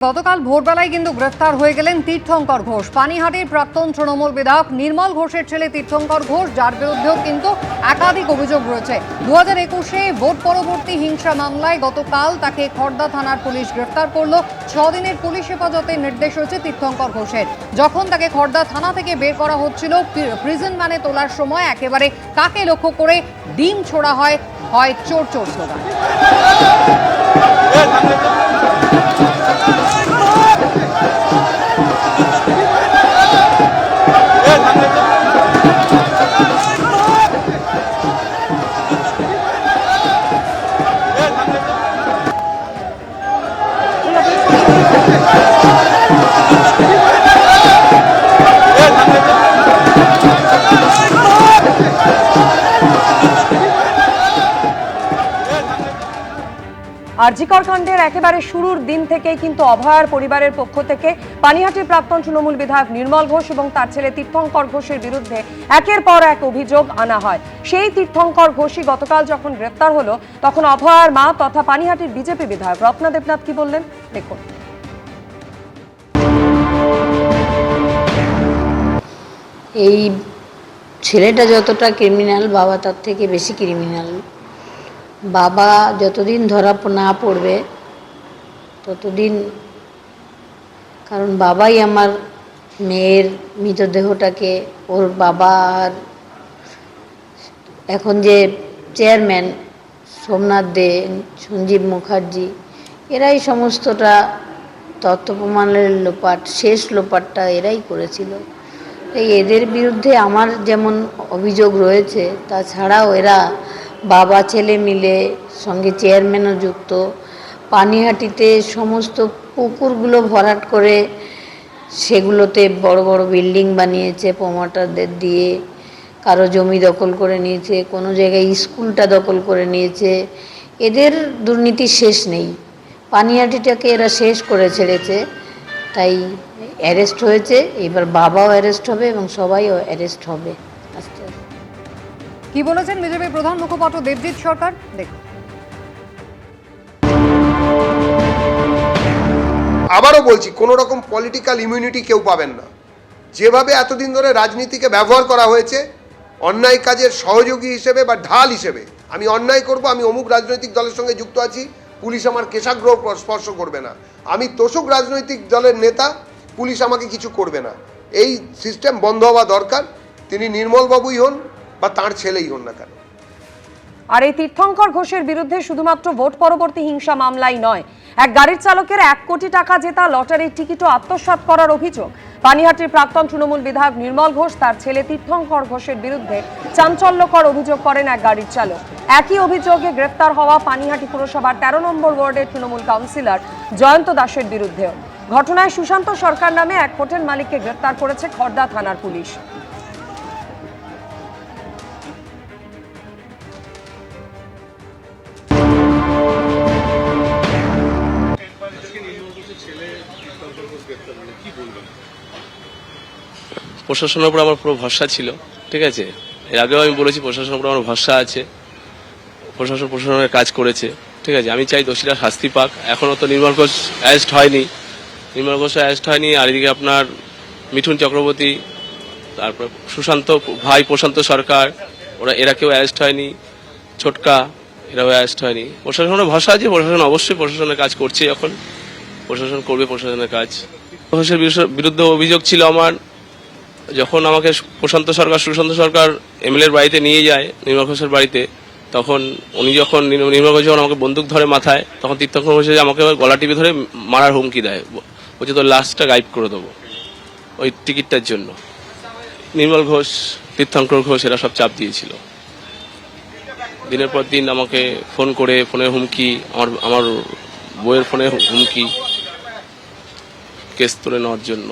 গতকাল ভোরবেলায় কিন্তু গ্রেফতার হয়ে গেলেন তীর্থঙ্কর ঘোষ। পানিহাটির প্রাক্তন তৃণমূল বিধায়ক নির্মল ঘোষের ছেলে তীর্থঙ্কর ঘোষ, যার বিরুদ্ধেও কিন্তু একাধিক অভিযোগ রয়েছে। 2021-এ ভোট পরবর্তী হিংসা মামলায় গতকাল তাকে খড়দা থানার পুলিশ গ্রেফতার করল। 6 দিনের পুলিশ হেফাজতের নির্দেশ হয়েছে তীর্থঙ্কর ঘোষের। যখন তাকে খড়দা থানা থেকে বের করা হচ্ছিল, প্রিজন ভ্যানে তোলার সময় একেবারে কাকে লক্ষ্য করে ডিম ছোড়া হয় চোর চোর স্লোগান। আরজিকর কাণ্ডের একেবারে শুরুর দিন থেকেই কিন্তু অভয়ার পরিবারের পক্ষ থেকে পানিহাটির প্রাক্তন তৃণমূল বিধায়ক নির্মল ঘোষ এবং তার ছেলে তীর্থঙ্কর ঘোষের বিরুদ্ধে একের পর এক অভিযোগ আনা হয়। সেই তীর্থঙ্কর ঘোষই গতকাল যখন গ্রেফতার হলো, তখন অভয়ার মা তথা পানিহাটির বিজেপি বিধায়ক রত্না দেবনাথ কি বললেন দেখুন। এই ছেলেটা যতটা ক্রিমিনাল, বাবা তার থেকে বেশি ক্রিমিনাল। বাবা যতদিন ধরা না পড়বে ততদিন, কারণ বাবাই আমার মেয়ের মৃতদেহটাকে, ওর বাবার এখন যে চেয়ারম্যান সোমনাথ দে, সঞ্জীব মুখার্জি, এরাই সমস্তটা তথ্য প্রমাণের লোপাট, শেষ লোপাটটা এরাই করেছিল। তাই এদের বিরুদ্ধে আমার যেমন অভিযোগ রয়েছে, তাছাড়াও এরা বাবা ছেলে মিলে, সঙ্গে চেয়ারম্যানও যুক্ত, পানিহাটিতে সমস্ত পুকুরগুলো ভরাট করে সেগুলোতে বড় বড় বিল্ডিং বানিয়েছে প্রমোটারদের দিয়ে। কারো জমি দখল করে নিয়েছে, কোনো জায়গায় স্কুলটা দখল করে নিয়েছে। এদের দুর্নীতির শেষ নেই। পানিহাটিটাকে এরা শেষ করে ছেড়েছে। তাই অ্যারেস্ট হয়েছে, এবার বাবাও অ্যারেস্ট হবে এবং সবাইও অ্যারেস্ট হবে আস্তে আস্তে। কি বলেছেন বিজেপি প্রধান মুখপাত্র দেবজিৎ সরকার দেখুন। আবারও বলছি, কোনো রকম পলিটিক্যাল ইমিউনিটি কেউ পাবেন না। যেভাবে এতদিন ধরে রাজনীতিকে ব্যবহার করা হয়েছে অন্যায় কাজের সহযোগী হিসেবে বা ঢাল হিসেবে, আমি অন্যায় করব, আমি অমুক রাজনৈতিক দলের সঙ্গে যুক্ত আছি, পুলিশ আমার কেশাগ্রহ স্পর্শ করবে না, আমি তোষক রাজনৈতিক দলের নেতা, পুলিশ আমাকে কিছু করবে না, এই সিস্টেম বন্ধ হওয়া দরকার। তিনি নির্মলবাবুই হন বা তাঁর ছেলেই হন না কেন। আর এই তীর্থঙ্কর ঘোষের বিরুদ্ধে শুধুমাত্র ভোট পরবর্তী হিংসা মামলাই নয়, এক গাড়ির চালকের 1 কোটি টাকা জেতা লটারির টিকিটও আত্মসাৎ করার অভিযোগ। পানিহাটির প্রাক্তন তৃণমূল বিধায়ক নির্মল ঘোষ তার ছেলে তীর্থঙ্কর ঘোষের বিরুদ্ধে চাঞ্চল্যকর অভিযোগ করেন এক গাড়ির চালক। একই অভিযোগে গ্রেফতার হওয়া পানিহাটি পুরসভার 13 নম্বর ওয়ার্ডের তৃণমূল কাউন্সিলর জয়ন্ত দাসের বিরুদ্ধেও। ঘটনায় সুশান্ত সরকার নামে এক হোটেল মালিককে গ্রেফতার করেছে খড়দা থানার পুলিশ। প্রশাসনের উপর আমার পুরো ভরসা ছিল, ঠিক আছে। এর আগেও আমি বলেছি প্রশাসনের উপর আমার ভরসা আছে। প্রশাসনের কাজ করেছে, ঠিক আছে। আমি চাই দোষীরা শাস্তি পাক। এখনও তো নির্মল ঘোষ অ্যারেস্ট হয়নি, আর এদিকে আপনার মিঠুন চক্রবর্তী, তারপর সুশান্ত ভাই প্রশান্ত সরকার, এরা কেউ অ্যারেস্ট হয়নি, ছোটকা এরাও অ্যারেস্ট হয়নি। প্রশাসনের ভরসা আছে, প্রশাসন অবশ্যই প্রশাসনের কাজ করছে, যখন প্রশাসন করবে প্রশাসনের কাজ। ঘোষের বিরুদ্ধে অভিযোগ ছিল আমার, যখন আমাকে সুশান্ত সরকার এমএলএর বাড়িতে নিয়ে যায়, নির্মল ঘোষের বাড়িতে, তখন নির্মল ঘোষ যখন আমাকে বন্দুক ধরে মাথায়, তখন তীর্থঙ্কর ঘোষ আমাকে গলা টিপে ধরে মারার হুমকি দেয়, বলছে তোর লাশটা গায়েব করে দেবো ওই টিকিটটার জন্য। নির্মল ঘোষ, তীর্থঙ্কর ঘোষ এরা সব চাপ দিয়েছিল। দিনের পর দিন আমাকে ফোন করে, ফোনে হুমকি, আমার বইয়ের ফোনে হুমকি, কেস তুলে নেওয়ার জন্য।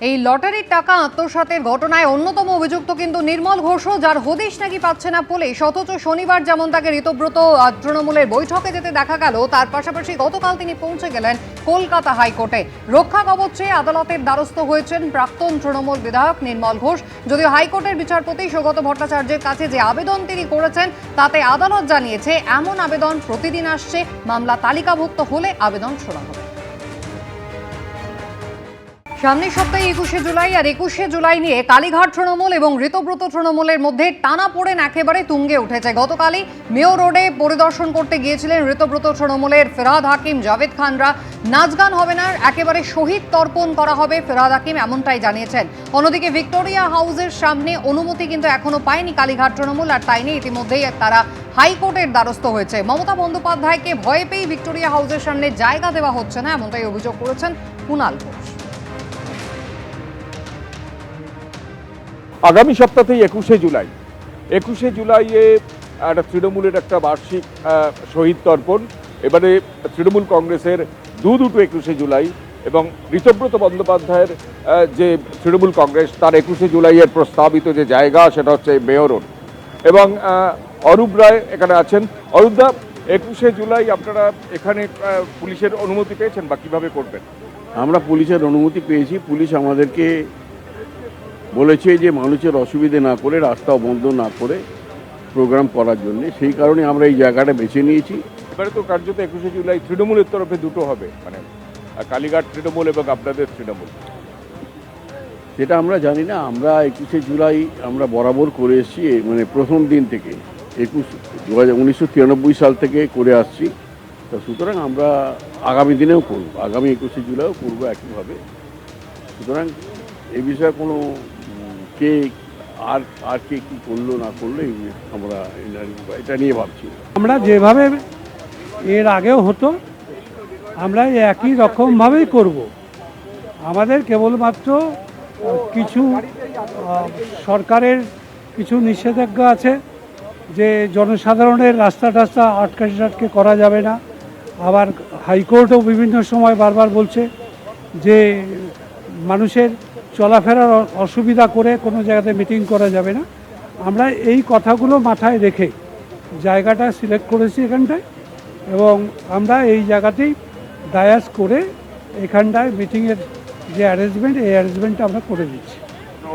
এই লটারির টাকা আত্মসাতের ঘটনায় অন্যতম অভিযুক্ত কিন্তু নির্মল ঘোষও, যার হদিশ নাকি পাচ্ছে না পুলিশ। অথচ শনিবার যেমন তাকে ঋতব্রত তৃণমূলের বৈঠকে যেতে দেখা গেল, তার পাশাপাশি গতকাল তিনি পৌঁছে গেলেন কলকাতা হাইকোর্টে। রক্ষা কবচে আদালতের দ্বারস্থ হয়েছেন প্রাক্তন তৃণমূল বিধায়ক নির্মল ঘোষ। যদিও হাইকোর্টের বিচারপতি সৌগত ভট্টাচার্যের কাছে যে আবেদন তিনি করেছেন, তাতে আদালত জানিয়েছে এমন আবেদন প্রতিদিন আসছে, মামলা তালিকাভুক্ত হলে আবেদন শোনা হবে। সামনের সপ্তাহে 21শে জুলাই আর 21শে জুলাই নিয়ে কালীঘাট তৃণমূল এবং ঋতব্রত তৃণমূলের মধ্যে টানাপোড়েন একেবারে তুঙ্গে উঠেছে। গতকালই মেয়র রোডে পরিদর্শন করতে গিয়েছিলেন ঋতব্রত তৃণমূলের ফেরাদ হাকিম, জাভেদ খানরা। নাচ গান হবে না, একেবারে শহীদ তর্পণ করা হবে ফেরাদ হাকিম, এমনটাই জানিয়েছেন। অন্যদিকে ভিক্টোরিয়া হাউসের সামনে অনুমতি কিন্তু এখনো পায়নি কালীঘাট তৃণমূল, আর তাই নিয়ে ইতিমধ্যেই তারা হাইকোর্টের দ্বারস্থ হয়েছে। মমতা বন্দ্যোপাধ্যায়কে ভয় পেয়ে ভিক্টোরিয়া হাউসের সামনে জায়গা দেওয়া হচ্ছে না, এমনটাই অভিযোগ করেছেন কুণাল ঘোষ। আগামী সপ্তাহেই 21শে জুলাইয়ে একটা তৃণমূলের একটা বার্ষিক শহীদ তর্পণ। এবারে তৃণমূল কংগ্রেসের দুটো 21শে জুলাই এবং ঋতব্রত বন্দ্যোপাধ্যায়ের যে তৃণমূল কংগ্রেস তার 21শে জুলাইয়ের প্রস্তাবিত যে জায়গা সেটা হচ্ছে মেয়র রোড। এবং অরূপ রায় এখানে আছেন। অরূপদা, 21শে জুলাই আপনারা এখানে পুলিশের অনুমতি পেয়েছেন বা কিভাবে করবেন? আমরা পুলিশের অনুমতি পেয়েছি। পুলিশ আমাদেরকে বলেছে যে মানুষের অসুবিধে না করে, রাস্তা বন্ধ না করে প্রোগ্রাম করার জন্য। সেই কারণে আমরা এই জায়গাটা বেছে নিয়েছি। এবারে তো কার্যত 21শে জুলাই তৃণমূলের তরফে দুটো হবে, মানে কালীঘাট তৃণমূল এবং আপনাদের তৃণমূল। সেটা আমরা জানি না। আমরা 21শে জুলাই আমরা বরাবর করে এসেছি, মানে প্রথম দিন থেকে 1993 সাল থেকে করে আসছি। তো সুতরাং আমরা আগামী দিনেও করব, আগামী 21শে জুলাইও করব একইভাবে। সুতরাং এই বিষয়ে কোনো কে আর কে কী করলো না করলো আমরা এটা নিয়ে ভাবছি। আমরা যেভাবে এর আগেও হতো আমরা একই রকমভাবেই করব। আমাদের কেবলমাত্র কিছু সরকারের কিছু নিষেধাজ্ঞা আছে, যে জনসাধারণের রাস্তা টাস্তা আটকে করা যাবে না। আবার হাইকোর্টও বিভিন্ন সময় বারবার বলছে যে মানুষের চলাফেরার অসুবিধা করে কোনো জায়গাতে মিটিং করা যাবে না। আমরা এই কথাগুলো মাথায় রেখে জায়গাটা সিলেক্ট করেছি এখানটায়, এবং আমরা এই জায়গাতেই ডায়াস করে এখানটায় মিটিংয়ের যে অ্যারেঞ্জমেন্ট, এই অ্যারেঞ্জমেন্টটা আমরা করে দিচ্ছি।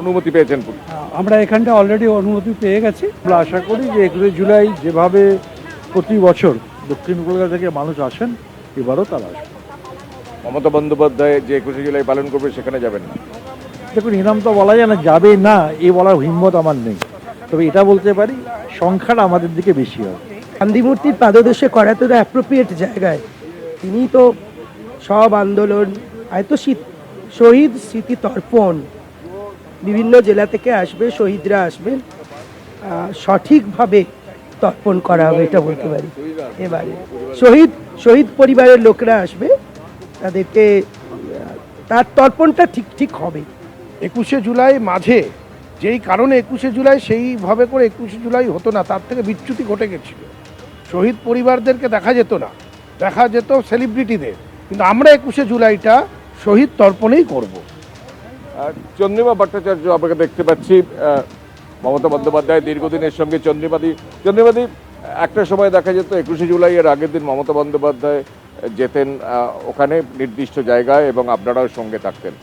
অনুমতি পেয়েছেন পুলিশ? আমরা এখানটা অলরেডি অনুমতি পেয়ে গেছি। আমরা আশা করি যে 21শে জুলাই যেভাবে প্রতি বছর দক্ষিণ কলকাতা থেকে মানুষ আসেন, এবারও তারা আসবেন। মমতা বন্দ্যোপাধ্যায় যে 21শে জুলাই পালন করবে সেখানে যাবেন না? দেখুন, ইনাম তো বলা যায় না যাবে না, এ বলার হিম্মত আমার নেই। তবে এটা বলতে পারি সংখ্যাটা আমাদের দিকে বেশি হবে। গান্ধী মূর্তির পাদদেশে করা তো অ্যাপ্রোপ্রিয়েট জায়গায়। তিনি তো সব আন্দোলন, হয়তো শহীদ স্মৃতি তর্পণ, বিভিন্ন জেলা থেকে আসবে, শহীদরা আসবেন, সঠিকভাবে তর্পণ করা হবে এটা বলতে পারি। এবারে শহীদ পরিবারের লোকরা আসবে, তাদেরকে তার তর্পণটা ঠিক হবে। 21শে জুলাই মাঝে যেই কারণে 21শে জুলাই সেইভাবে করে 21শে জুলাই হতো না, তার থেকে বিচ্যুতি ঘটে গেছিল। শহীদ পরিবারদেরকে দেখা যেত না, দেখা যেত সেলিব্রিটিদের। কিন্তু আমরা 21শে জুলাইটা শহীদ তর্পণেই করব। চন্দ্রিমা ভট্টাচার্য আপনাকে দেখতে পাচ্ছি, মমতা বন্দ্যোপাধ্যায় দীর্ঘদিনের সঙ্গে চন্দ্রিমাদি। একটা সময় দেখা যেত 21শে জুলাই এর আগের দিন মমতা বন্দ্যোপাধ্যায় যেতেন ওখানে নির্দিষ্ট জায়গায় এবং আপনারাও সঙ্গে থাকতেন।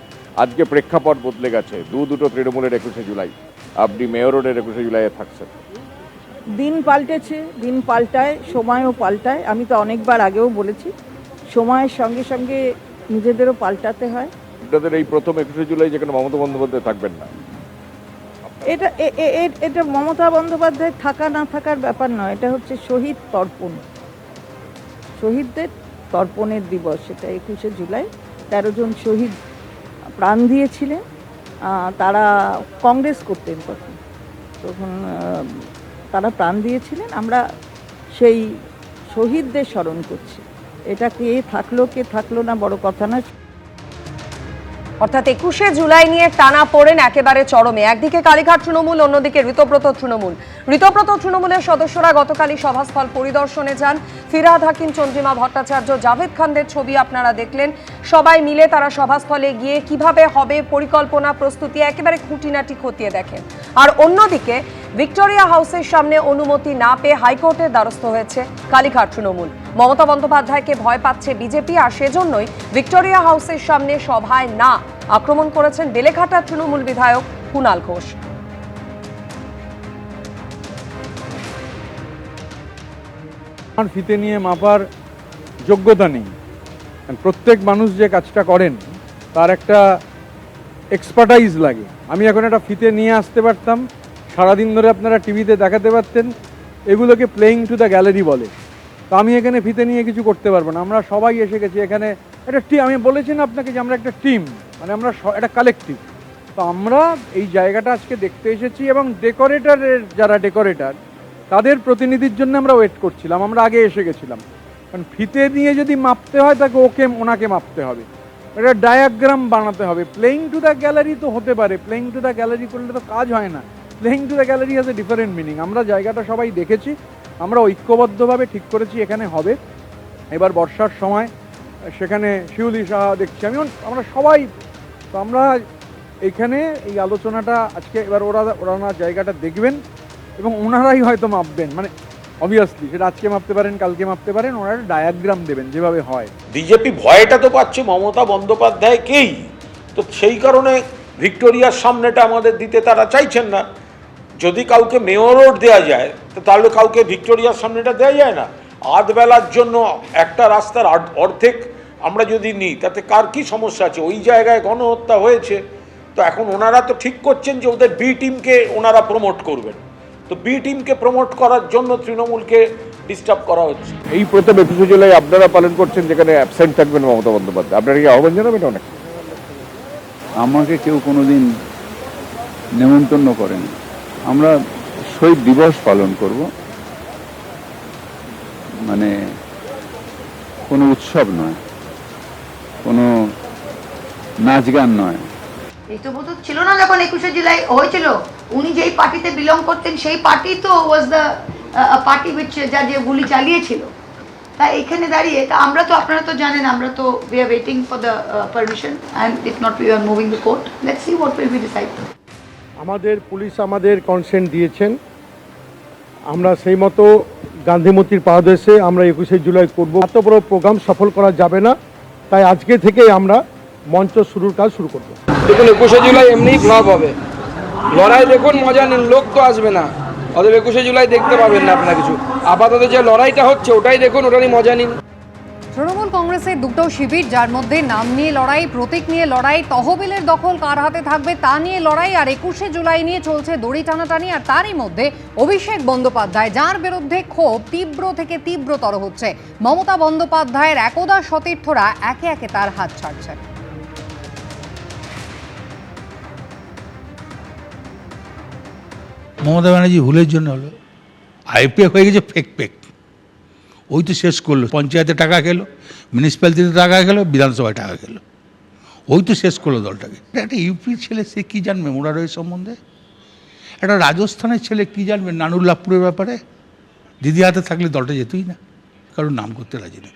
আজকে প্রেক্ষাপট বদলে গেছে, দুটো তৃণমূলের 21শে জুলাই, আপনি মেয়র রোডের 21শে জুলাইয়ে থাকছেন। দিন পাল্টেছে, দিন পাল্টায়, সময়ও পাল্টায়। আমি তো অনেকবার আগেও বলেছি, সময়ের সঙ্গে সঙ্গে নিজেদেরও পাল্টাতে হয়। আপনাদের এই প্রথম 21শে জুলাই যেখানে মমতা বন্দ্যোপাধ্যায় থাকবেন না, এটা মমতা বন্দ্যোপাধ্যায় থাকা না থাকার ব্যাপার নয়, এটা হচ্ছে শহীদ তর্পণ, শহীদদের তর্পণের দিবস। সেটা 21শে জুলাই 13 জন শহীদ প্রাণ দিয়েছিলেন। তারা কংগ্রেস করতেন তখন তারা প্রাণ দিয়েছিলেন। আমরা সেই শহীদদের স্মরণ করছি। এটা কে থাকলো না বড় কথা না। অর্থাৎ 21শে জুলাই নিয়ে টানাপোড়েন একেবারে চরমে। একদিকে কালীঘাট তৃণমূল, অন্যদিকে ঋতব্রত তৃণমূলের সদস্যরা গতকালই সভাস্থল পরিদর্শনে যান। ফিরহাদ হাকিম, চন্দ্রিমা ভট্টাচার্য, জাভেদ খানদের ছবি আপনারা দেখলেন। সবাই মিলে তারা সভাস্থলে গিয়ে কিভাবে হবে পরিকল্পনা, প্রস্তুতি একেবারে খুঁটিনাটি খতিয়ে দেখেন। আর অন্যদিকে ভিক্টোরিয়া হাউসের সামনে অনুমতি না পেয়ে হাইকোর্টের দ্বারস্থ হয়েছে কালীঘাট তৃণমূল। মমতা বন্দ্যোপাধ্যায়কে ভয় পাচ্ছে বিজেপি, আর সেজন্যই ভিক্টোরিয়া হাউসের সামনে সভায় না আক্রমণ করেছেন বেলেঘাটার তৃণমূল বিধায়ক কুণাল ঘোষ। ফিতে নিয়ে মাপার যোগ্যতা নেই। প্রত্যেক মানুষ যে কাজটা করেন তার একটা এক্সপার্টাইজ লাগে। আমি এখন একটা ফিতে নিয়ে আসতে পারতাম, সারাদিন ধরে আপনারা টিভিতে দেখাতে পারতেন, এগুলোকে প্লেয়িং টু দ্য গ্যালারি বলে। তো আমি এখানে ফিতে নিয়ে কিছু করতে পারবো না। আমরা সবাই এসে গেছি এখানে, একটা টিম, আমি বলেছি না আপনাকে যে আমরা একটা টিম, মানে আমরা একটা কালেকটিভ। তো আমরা এই জায়গাটা আজকে দেখতে এসেছি এবং ডেকোরেটরের যারা ডেকোরেটর তাদের প্রতিনিধির জন্য আমরা ওয়েট করছিলাম, আমরা আগে এসে গেছিলাম। কারণ ফিতে নিয়ে যদি মাপতে হয় তাকে ওনাকে মাপতে হবে, একটা ডায়াগ্রাম বানাতে হবে। প্লেয়িং টু দ্য গ্যালারি তো হতে পারে, প্লেয়িং টু দ্য গ্যালারি করলে তো কাজ হয় না। Playing to the gallery has a different meaning. আমরা জায়গাটা সবাই দেখেছি, আমরা ঐক্যবদ্ধভাবে ঠিক করেছি এখানে হবে। এবার বর্ষার সময় সেখানে শিউলি সাহা দেখছি আমি, আমরা সবাই, তো আমরা এখানে এই আলোচনাটা আজকে এবার ওরা জায়গাটা দেখবেন এবং ওনারাই হয়তো মাপবেন, মানে অবভিয়াসলি সেটা আজকে মাপতে পারেন, কালকে মাপতে পারেন, ওনারা ডায়াগ্রাম দেবেন যেভাবে হয়। বিজেপি ভয়টা তো পাচ্ছে মমতা বন্দ্যোপাধ্যায়কেই, তো সেই কারণে ভিক্টোরিয়ার সামনেটা আমাদের দিতে তারা চাইছেন না। যদি কাউকে মেয়রও দেওয়া যায় তো তাহলে কাউকে ভিক্টোরিয়ার সামনেটা দেওয়া যায় না। আধবেলার জন্য একটা রাস্তার অর্ধেক আমরা যদি নিই তাতে কার কি সমস্যা আছে? ওই জায়গায় গণহত্যা হয়েছে, তো এখন ওনারা তো ঠিক করছেন যে ওদের বি টিমকে ওনারা প্রমোট করবেন। তো বি টিমকে প্রমোট করার জন্য তৃণমূলকে ডিস্টার্ব করা হচ্ছে। এই প্রথম 21শে জুলাই আপনারা পালন করছেন, যেখানে অ্যাবসেন্ট থাকবেন মমতা বন্দ্যোপাধ্যায়, আপনারা কি আহ্বান জানাবেন? অনেক আমাকে কেউ কোনোদিন নেমন্তন্ন করেন। আমরা শহীদ দিবস পালন করব, মানে কোনো উৎসব নয়, কোনো নাচ গান নয়। এই তো বোধ ছিল না যখন 21শে জুলাই হয়েছিল, উনি যেই পার্টিতে বিলং করতেন সেই পার্টি তো ওয়াজ দ্য পার্টি উইচ যা যে গুলি চালিয়েছিল। তা এখানে দাঁড়িয়ে তা আমরা তো, আপনারা তো জানেন, আমরা তো we are waiting for the permission and if not we are moving the court, let's see what will be decide. আমাদের পুলিশ আমাদের কনসেন্ট দিয়েছেন, আমরা সেই মতো গান্ধীমতির পাদদেশে আমরা 21শে জুলাই করব। এত বড় প্রোগ্রাম সফল করা যাবে না, তাই আজকে থেকেই আমরা মঞ্চ শুরুর কাজ শুরু করব। দেখুন 21শে জুলাই এমনিই ফ্লপ হবে, লড়াই দেখুন, মজা নিন, লোক তো আসবে না, অতএব 21শে জুলাই দেখতে পাবেন না আপনারা কিছু। আপাতত যে লড়াইটা হচ্ছে ওটাই দেখুন, ওটারই মজা নিন। তৃণমূল কংগ্রেসের দুটো শিবির, যার মধ্যে নাম নিয়ে লড়াই, প্রতীক নিয়ে লড়াই, তহবিলের দখল কার হাতে থাকবে তা নিয়ে লড়াই, আর 21শে জুলাই নিয়ে চলছে দড়ি টানাটানি। আর তারই মধ্যে অভিষেক বন্দ্যোপাধ্যায়, যার বিরুদ্ধে ক্ষোভ তীব্র থেকে তীব্রতর হচ্ছে। মমতা বন্দ্যোপাধ্যায়ের একদা সতীর্থরা একে একে তার হাত ছাড়ছে। মমতা ব্যানার্জি ভুলের জন্য হলো, আইপিএফ হয়ে গেছে ফেক পেক, ওই তো শেষ করলো। পঞ্চায়েতে টাকা খেলো, মিউনিসিপ্যালিটিতে টাকা খেলো, বিধানসভায় টাকা খেলো, ওই তো শেষ করলো দলটাকে। একটা ইউপির ছেলে, সে কী জানবে মোরারই সম্বন্ধে? একটা রাজস্থানের ছেলে কী জানবে নানুল্লাপুরের ব্যাপারে? দিদি হাতে থাকলে দলটা যেতই না, কারণ নাম করতে রাজি নেই।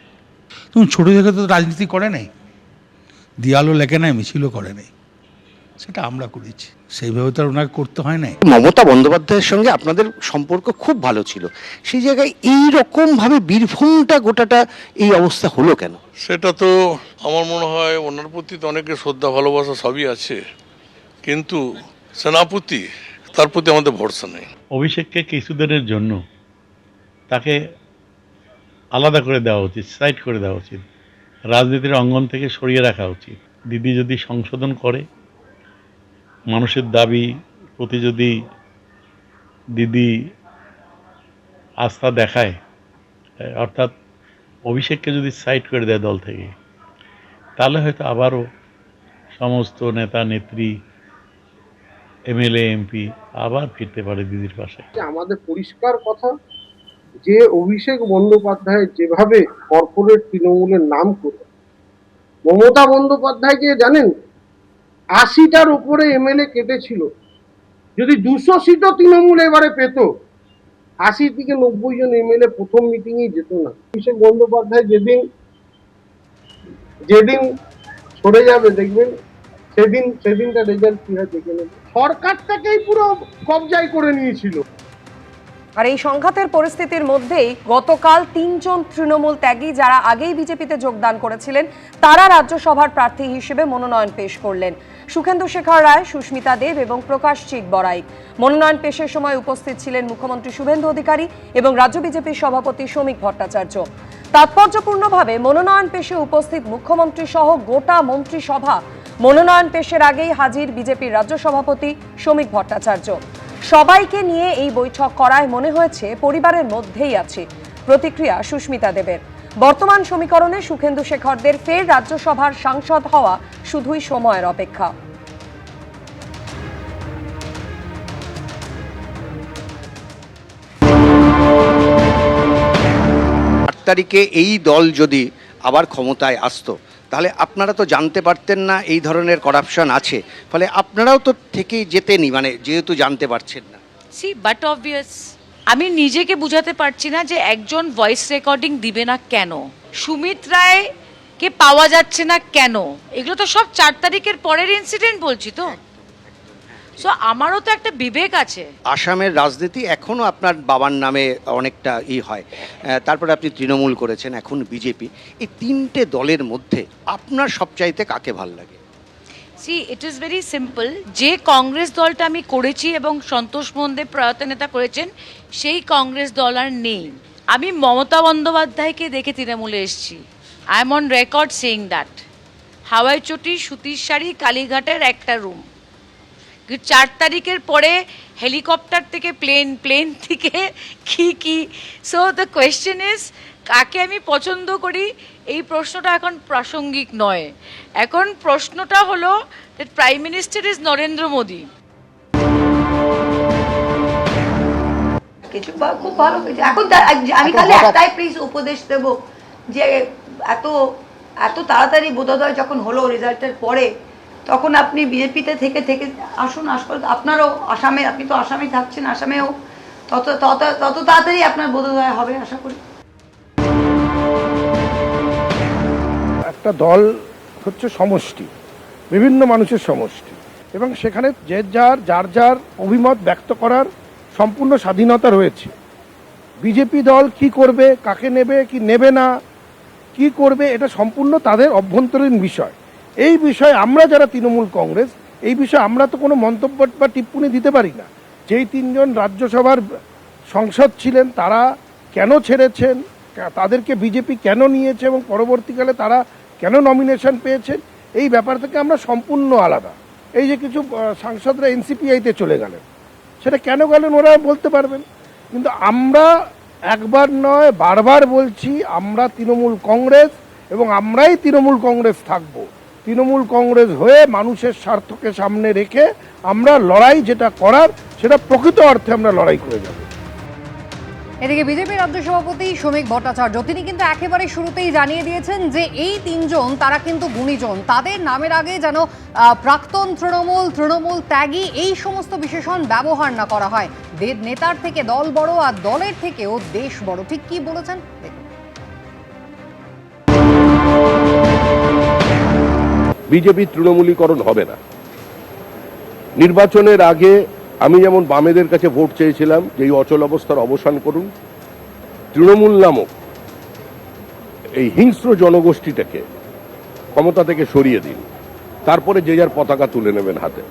তুমি ছোটো থেকে তো রাজনীতি করে নাই, দেয়ালও লেখে নাই, মিছিলও করে নাই, সেটা আমরা করেছি, সেইভাবে তো আর ওনাকে করতে হয় নাই। মমতা বন্দ্যোপাধ্যায়ের সঙ্গে আপনাদের সম্পর্ক খুব ভালো ছিল, সেই জায়গায় এই রকম ভাবে বীরভূমটা গোটাটা এই অবস্থা হলো কেন? সেটা তো আমার মনে হয় ওনার প্রতি তো অনেকের শ্রদ্ধা ভালোবাসা সবই আছে, কিন্তু সেনাপতি তার প্রতি আমাদের ভরসা নেই। অভিষেককে কিছুদিনের জন্য তাকে আলাদা করে দেওয়া উচিত, সাইড করে দেওয়া উচিত, রাজনীতির অঙ্গন থেকে সরিয়ে রাখা উচিত। দিদি যদি সংশোধন করে, মানুষের দাবি প্রতি যদি দিদি আস্থা দেখায়, অর্থাৎ অভিষেককে যদি সাইড করে দেয় দল থেকে, তাহলে হয়তো আবারও সমস্ত নেতা নেত্রী, এমএলএ এমপি আবার ফিরতে পারে দিদির পাশে। আমাদের পরিষ্কার কথা যে অভিষেক বন্দ্যোপাধ্যায় যেভাবে কর্পোরেট তৃণমূলের নাম করে, মমতা বন্দ্যোপাধ্যায়কে জানেন 80টার উপরে এমএলএ কেটেছিল। যদি 200 সিটও তৃণমূল এবারে পেত, 80 থেকে 90 জন এমএলএ প্রথম মিটিংয়েই যেত না। অভিষেক বন্দ্যোপাধ্যায় যেদিন সরে যাবে দেখবেন, সেদিনটা রেজাল্ট কি হয় দেখে নেবে। সরকারটাকেই পুরো কবজায় করে নিয়েছিল। আর এই সংঘাতের পরিস্থিতির মধ্যেই গতকাল 3 জন তৃণমূল ত্যাগী, যারা আগেই বিজেপিতে যোগদান করেছিলেন, তারা রাজ্যসভার প্রার্থী হিসেবে মনোনয়ন পেশ করলেন। সুখেন্দু শেখর রায়, সুস্মিতা দেব এবং প্রকাশ চিক বড়াইক। মনোনয়ন পেশের সময় উপস্থিত ছিলেন মুখ্যমন্ত্রী শুভেন্দু অধিকারী এবং রাজ্য বিজেপির সভাপতি শ্রমিক ভট্টাচার্য। তাৎপর্যপূর্ণভাবে মনোনয়ন পেশে উপস্থিত মুখ্যমন্ত্রী সহ গোটা মন্ত্রিসভা মনোনয়ন পেশের আগেই হাজির বিজেপির রাজ্য সভাপতি শ্রমিক ভট্টাচার্য। সবাইকে নিয়ে এই বৈঠক করায় মনে হয়েছে পরিবারের মধ্যেই আছে। প্রতিক্রিয়া সুস্মিতা দেবের। বর্তমান সমীকরণে সুখেন্দু শেখরদের ফের রাজ্যসভার সাংসদ হওয়া শুধুই সময়ের অপেক্ষা। 8 তারিখে এই দল যদি আবার ক্ষমতায় আসতো তাহলে আপনারা তো জানতে পারতেন না এই ধরনের করাপশন আছে, ফলে আপনারাও তো থেকেই যেতেনি, মানে যেহেতু জানতে পারছেন না। বাট অবভিয়াস আমি নিজেকে বুঝাতে পারছি না যে একজন ভয়েস রেকর্ডিং দিবে না কেন, সুমিত রায় কে পাওয়া যাচ্ছে না কেন, এগুলো তো সব 4 তারিখের পরের ইনসিডেন্ট বলছি তো। সো আমারও তো একটা বিবেক আছে। আসামের রাজনীতি এখনো আপনার বাবার নামে অনেকটা হয়, তারপরে আপনি তৃণমূল করেছেন, এখন বিজেপি, এই 3টে দলের মধ্যে আপনার সবচাইতে কাকে ভাল লাগে? It is very simple. যে কংগ্রেস দলটা আমি করেছি এবং সন্তোষ মন্দে প্রয়াত নেতা করেছেন, সেই কংগ্রেস দল আর নেই। আমি মমতা বন্দ্যোপাধ্যায়কে দেখে তৃণমূলে এসেছি। I am on record saying that. হাওয়াই চটি, সুতির শাড়ি, কালীঘাটের একটা রুম। 4 তারিখের পরে হেলিকপ্টার থেকে প্লেন থেকে কি সো দ্য কোয়েশ্চেন ইজ কাকে আমি পছন্দ করি, এই প্রশ্নটা এখন প্রাসঙ্গিক নয়। এখন প্রশ্নটা হলো that prime minister is Narendra Modi. কিছু খুব ভালো কিছু। এখন আমি খালি একটাই প্লিজ উপদেশ দেব যে এত তাড়াতাড়ি বোধোদয় যখন হলো রেজাল্টের পরে, তখন আপনি বিজেপিতে থেকে আসুন। আপনারও আসামে, আপনি তো আসামে থাকছেন, আসামেও তত তাড়াতাড়ি আপনার বোধোদয় হবে আশা করি। একটা দল হচ্ছে সমষ্টি, বিভিন্ন মানুষের সমষ্টি, এবং সেখানে যার অভিমত ব্যক্ত করার সম্পূর্ণ স্বাধীনতা রয়েছে। বিজেপি দল কি করবে, কাকে নেবে কি নেবে না, কি করবে, এটা সম্পূর্ণ তাদের অভ্যন্তরীণ বিষয়। এই বিষয়ে আমরা যারা তৃণমূল কংগ্রেস, এই বিষয়ে আমরা তো কোনো মন্তব্য বা টিপ্পণী দিতে পারি না। যেই 3 জন রাজ্যসভার সংসদ ছিলেন তারা কেন ছেড়েছেন, তাদেরকে বিজেপি কেন নিয়েছে এবং পরবর্তীকালে তারা কেন নমিনেশন পেয়েছেন, এই ব্যাপার থেকে আমরা সম্পূর্ণ আলাদা। এই যে কিছু সাংসদরা এনসিপিআইতে চলে গেলেন, সেটা কেন গেলেন ওরা বলতে পারবেন, কিন্তু আমরা একবার নয় বারবার বলছি আমরা তৃণমূল কংগ্রেস এবং আমরাই তৃণমূল কংগ্রেস থাকব। তৃণমূল কংগ্রেস হয়ে মানুষের স্বার্থকে সামনে রেখে আমরা লড়াই যেটা করার সেটা প্রকৃত অর্থে আমরা লড়াই করে যাব। এদিকে বিজেপি রাজ্য সভাপতি শ্রমিক ভট্টাচার্য তিনি কিন্তু একেবারে শুরুতেই জানিয়ে দিয়েছেন যে এই 3 জন তারা কিন্তু গুণীজন, তাদের নামের আগে যেন প্রাক্তন তৃণমূল ত্যাগী এই সমস্ত বিশেষণ ব্যবহার না করা হয়। নেতার থেকে দল বড় আর দলের থেকেও দেশ বড়। ঠিক কি বলেছেন দেখুন। বিজেপি তৃণমূলীকরণ হবে না। নির্বাচনের আগে আমি যেমন বামেদের কাছে ভোট চেয়েছিলাম যে এই অচল অবস্থার অবসান করুন, তৃণমূল নামক এই হিংস্র জনগোষ্ঠীটাকে ক্ষমতা থেকে সরিয়ে দিন, তারপরে যে যার পতাকা তুলে নেবেন হাতে।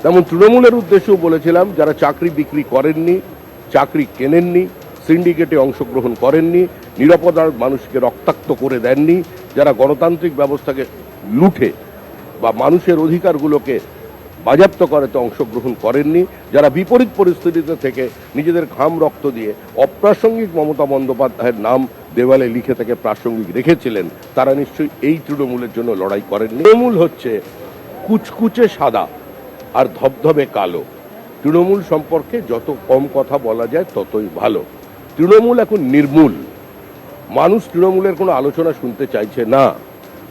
তেমন তৃণমূলের উদ্দেশ্যেও বলেছিলাম যারা চাকরি বিক্রি করেননি, চাকরি কেনেননি, সিন্ডিকেটে অংশগ্রহণ করেননি, নিরাপরাধ মানুষকে রক্তাক্ত করে দেননি, যারা গণতান্ত্রিক ব্যবস্থাকে লুঠে বা মানুষের অধিকারগুলোকে বাজেয়াপ্ত করাতে অংশগ্রহণ করেননি, যারা বিপরীত পরিস্থিতিতে থেকে নিজেদের ঘাম রক্ত দিয়ে অপ্রাসঙ্গিক মমতা বন্দ্যোপাধ্যায়ের নাম দেওয়ালে লিখে থেকে প্রাসঙ্গিক রেখেছিলেন, তারা নিশ্চয়ই এই তৃণমূলের জন্য লড়াই করেননি। তৃণমূল হচ্ছে কুচকুচে সাদা আর ধবধবে কালো। তৃণমূল সম্পর্কে যত কম কথা বলা যায় ততই ভালো। তৃণমূল এখন নির্মূল, মানুষ তৃণমূলের কোনো আলোচনা শুনতে চাইছে না।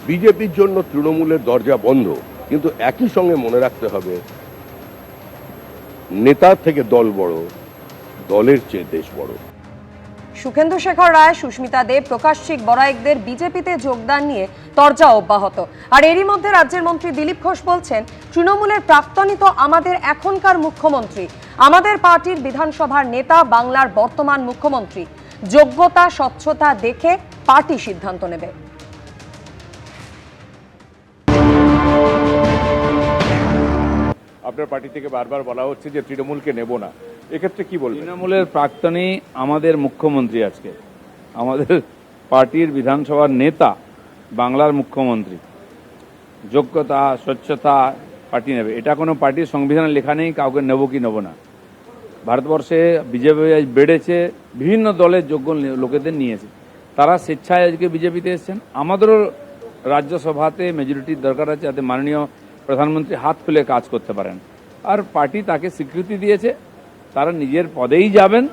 বিজেপির জন্য তৃণমূলের দরজা বন্ধ, কিন্তু একই সঙ্গে মনে রাখতে হবে নেতার থেকে দল বড়, দলের চেয়ে দেশ বড়। সুখেন্দু শেখর রায়, সুস্মিতা দেব, প্রকাশ্যিক বড়াইকদের বিজেপিতে যোগদান নিয়ে তরজা অব্যাহত। আর এরই মধ্যে রাজ্যের মন্ত্রী দিলীপ ঘোষ বলছেন তৃণমূলের প্রাক্তনই তো আমাদের এখনকার মুখ্যমন্ত্রী, আমাদের পার্টির বিধানসভার নেতা বাংলার বর্তমান মুখ্যমন্ত্রী। যোগ্যতা স্বচ্ছতা দেখে পার্টি সিদ্ধান্ত নেবে। আপনার পার্টি থেকে বারবার বলা হচ্ছে যে তৃণমূলকে নেব না, এক্ষেত্রে কি বলবেন? তৃণমূলের প্রাক্তনই আমাদের মুখ্যমন্ত্রী, আজকে আমাদের পার্টির বিধানসভার নেতা, বাংলার মুখ্যমন্ত্রী। যোগ্যতা স্বচ্ছতা পার্টি নেবে। এটা কোনো পার্টির সংবিধানে লেখা নেই কাউকে নেব কি নেব না। ভারতবর্ষে বিজেপি বেড়েছে, বিভিন্ন দলের যোগ্য লোকেদের নিয়েছে, তারা স্বেচ্ছায় আজকে বিজেপিতে এসেছেন। আমাদেরও রাজ্যসভাতে মেজরিটির দরকার আছে যাতে মাননীয় প্রধানমন্ত্রী হাত খুলে কাজ করতে পারেন। আর পার্টি তাকে স্বীকৃতি দিয়েছে, তারা নিজের পদেই যাবেন,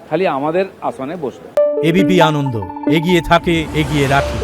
খালি আমাদের আসনে বসবে। এবিপি আনন্দ, এগিয়ে থাকে, এগিয়ে রাখে।